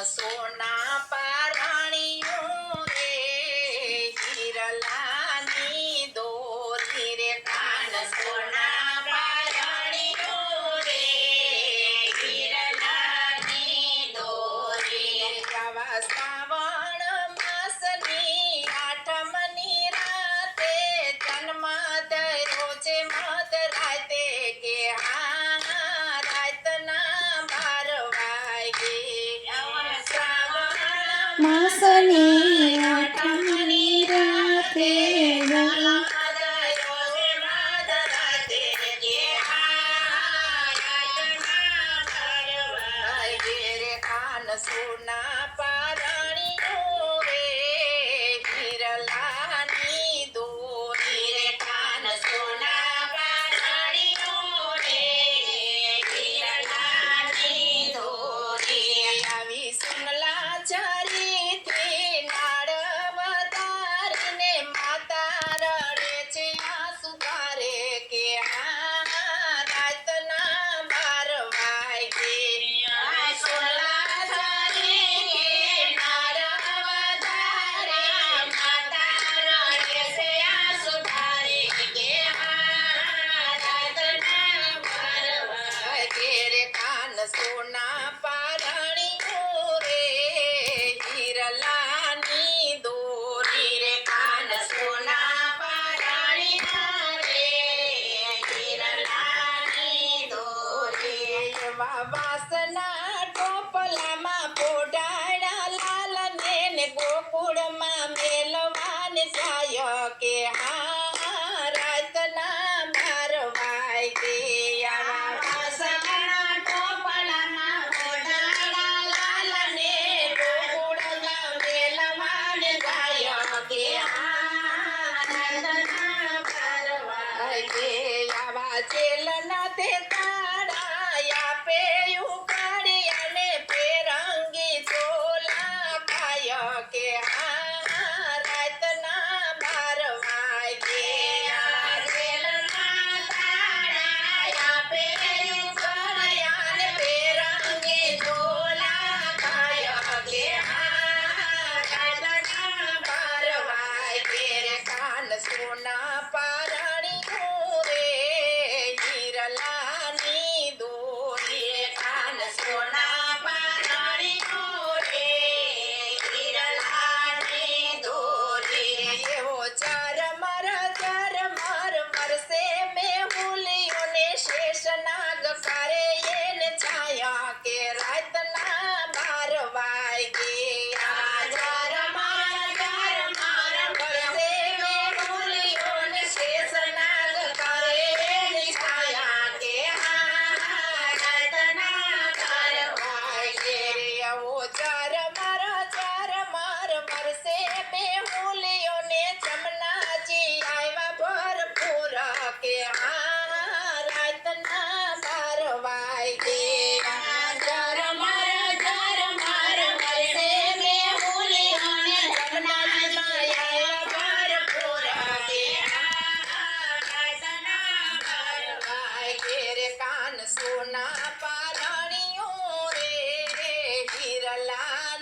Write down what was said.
સોના પારણિયું રે હિરલાની દોરી રે કાન સોના પારણિયું રે હિરલાની દોરી આવા શ્રાવણ માસની આઠમની રાતે જન્મ ધર્યો છે મધ રાતે કે માસની આઠમની રાતે સોના પારણિયું રે હિરલાની દોરી રે કાન સોના પારણિયું રે હિરલાની દોરી આવી સુનલા ચારીથી નાળ વધારીને માતા રડે છે આંસુ ધારે કે રાતના 12 વાગે સોના પારણિયું રે હિરલાની દોરી રે કાન સોના પારણિયું રે હિરલાની દોરી એવા વાસના ટોપલામાં પોઢાડા લાલને ને ગોકુળમાં મેલવાને જાય કે રાતના 12 વાગે જેલના તે તાળા આપે ઉપાડી અને પેરંગી ચોલા ખાય કે રાતના 12 વાગે જેલના તાળા આપે ઉપાડી અને પેરંગી ચોલા ખાય કે રાતના 12 વાગે રે કાન સોના પારણિયું રે હિરલાની દોરી કાન સોના પારણિયું રે હિરલાની દોરી એવો ઝરમર વરસે મેહુલીઓને શેષનાગ કરે એને છાયા કે રાતના 12 વાગે જમનાજી આવ્યા ભરપૂર કે રાતના 12 વાગે સોના પારણિયું રે હિરલા